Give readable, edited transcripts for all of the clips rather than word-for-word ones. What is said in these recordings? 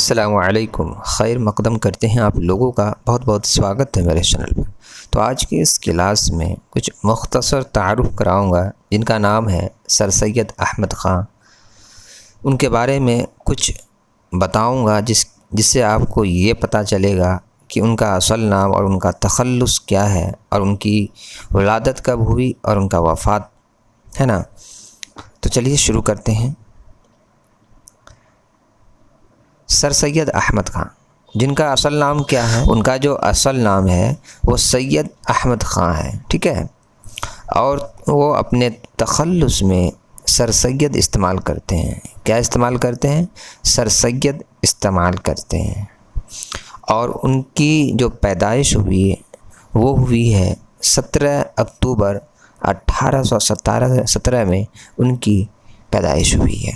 السلام علیکم، خیر مقدم کرتے ہیں آپ لوگوں کا بہت بہت سواگت ہے میرے چینل پر۔ تو آج کی اس کلاس میں کچھ مختصر تعارف کراؤں گا جن کا نام ہے سر سید احمد خان۔ ان کے بارے میں کچھ بتاؤں گا جس سے آپ کو یہ پتہ چلے گا کہ ان کا اصل نام اور ان کا تخلص کیا ہے، اور ان کی ولادت کب ہوئی اور ان کا وفات ہے نا۔ تو چلیے شروع کرتے ہیں۔ سر سید احمد خان، جن کا اصل نام کیا ہے؟ ان کا جو اصل نام ہے وہ سید احمد خان ہے، ٹھیک ہے، اور وہ اپنے تخلص میں سر سید استعمال کرتے ہیں۔ کیا استعمال کرتے ہیں؟ سر سید استعمال کرتے ہیں۔ اور ان کی جو پیدائش ہوئی وہ ہوئی ہے 17 اکتوبر 1817 میں ان کی پیدائش ہوئی ہے،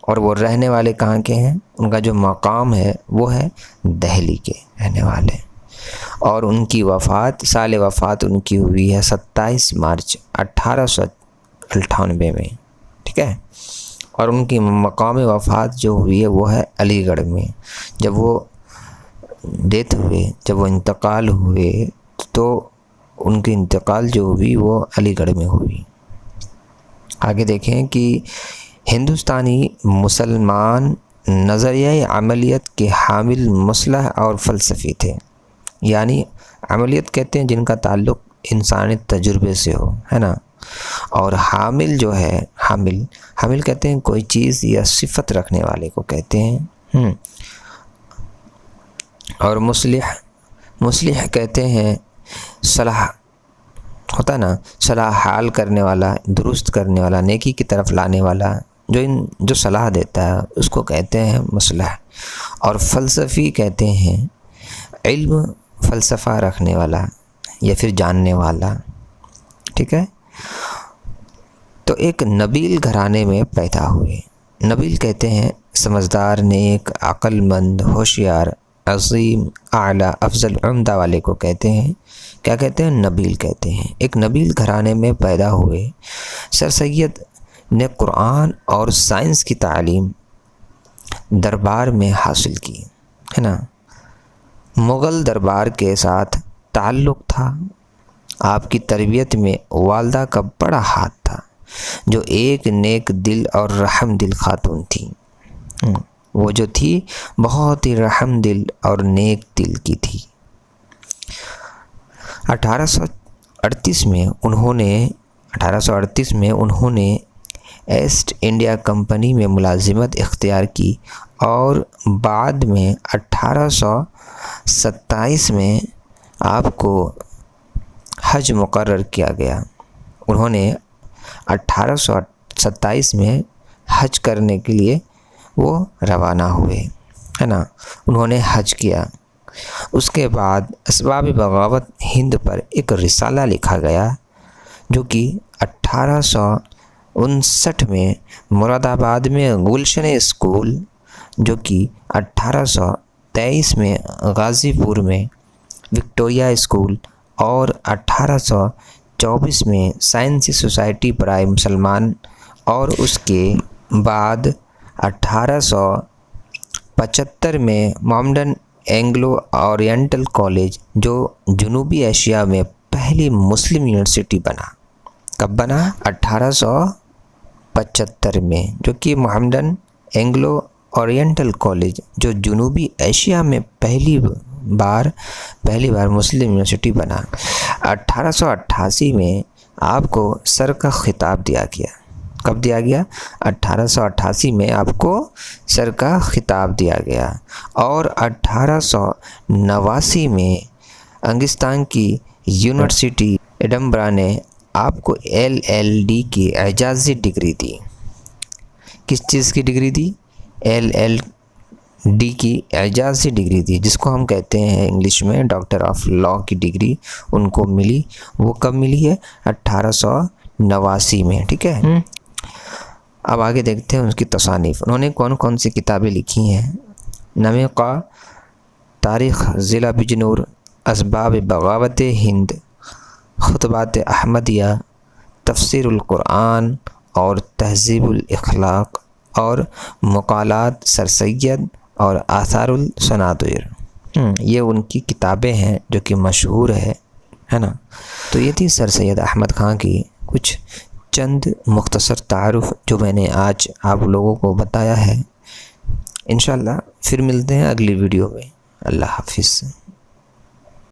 اور وہ رہنے والے کہاں کے ہیں؟ ان کا جو مقام ہے وہ ہے دہلی کے رہنے والے، اور ان کی سال وفات ان کی ہوئی ہے 27 مارچ 1898 میں، ٹھیک ہے۔ اور ان کی مقام وفات جو ہوئی ہے وہ ہے علی گڑھ میں۔ جب وہ جب وہ انتقال ہوئے تو ان کی انتقال جو ہوئی وہ علی گڑھ میں ہوئی۔ آگے دیکھیں کہ ہندوستانی مسلمان نظریہ عملیت کے حامل مصلح اور فلسفی تھے، یعنی عملیت کہتے ہیں جن کا تعلق انسانی تجربے سے ہو، ہے نا، اور حامل جو ہے حامل کہتے ہیں کوئی چیز یا صفت رکھنے والے کو کہتے ہیں، اور مصلح کہتے ہیں صلاح ہوتا نا، صلاح حال کرنے والا، درست کرنے والا، نیکی کی طرف لانے والا، جو صلاح دیتا ہے اس کو کہتے ہیں مصلح۔ اور فلسفی کہتے ہیں علم فلسفہ رکھنے والا یا پھر جاننے والا، ٹھیک ہے۔ تو ایک نبیل گھرانے میں پیدا ہوئے۔ نبیل کہتے ہیں سمجھدار، نیک، عقل مند، ہوشیار، عظیم، اعلیٰ، افضل، عمدہ والے کو کہتے ہیں، کیا کہتے ہیں؟ نبیل کہتے ہیں۔ ایک نبیل گھرانے میں پیدا ہوئے۔ سر سید نے قرآن اور سائنس کی تعلیم دربار میں حاصل کی، ہے نا۔ مغل دربار کے ساتھ تعلق تھا۔ آپ کی تربیت میں والدہ کا بڑا ہاتھ تھا، جو ایک نیک دل اور رحم دل خاتون تھی۔ وہ جو تھی بہت ہی رحم دل اور نیک دل کی تھی۔ 1838 میں انہوں نے ایسٹ انڈیا کمپنی میں ملازمت اختیار کی، اور بعد میں 1827 میں آپ کو حج مقرر کیا گیا۔ انہوں نے 1827 میں حج کرنے کے لیے وہ روانہ ہوئے، ہے نا، انہوں نے حج کیا۔ اس کے بعد اسباب بغاوت ہند پر ایک رسالہ لکھا گیا، جو کہ 1859 میں مراد آباد میں گلشن اسکول، جو کہ 1823 میں غازی پور میں وکٹوریہ اسکول، اور 1824 میں سائنسی سوسائٹی برائے مسلمان، اور اس کے بعد 1875 میں محمدن اینگلو اورینٹل کالج، جو جنوبی ایشیا میں پہلی مسلم یونیورسٹی بنا۔ کب بنا؟ 1875 میں، جو کہ محمدن اینگلو اورینٹل کالج جو جنوبی ایشیا میں پہلی بار مسلم یونیورسٹی بنا۔ 1888 میں آپ کو سر کا خطاب دیا گیا۔ کب دیا گیا؟ 1888 میں آپ کو سر کا خطاب دیا گیا، اور 1889 میں انگلستان کی یونیورسٹی ایڈنبرا نے آپ کو LL.D کی اعزازی ڈگری دی۔ کس چیز کی ڈگری دی؟ LL.D کی اعزازی ڈگری دی، جس کو ہم کہتے ہیں انگلش میں ڈاکٹر آف لا کی ڈگری ان کو ملی۔ وہ کب ملی ہے؟ 1889 میں، ٹھیک ہے۔ اب آگے دیکھتے ہیں اس کی تصانیف۔ انہوں نے کون کون سی کتابیں لکھی ہیں؟ نمیقہ، تاریخ ضلع بجنور، اسباب بغاوت ہند، خطبات احمدیہ، تفسیر القرآن اور تہذیب الاخلاق، اور مقالات سر سید اور آثار الصناطیر، یہ ان کی کتابیں ہیں جو کہ مشہور ہے نا۔ تو یہ تھی سر سید احمد خان کی کچھ چند مختصر تعارف جو میں نے آج آپ لوگوں کو بتایا ہے۔ انشاءاللہ پھر ملتے ہیں اگلی ویڈیو میں۔ اللہ حافظ۔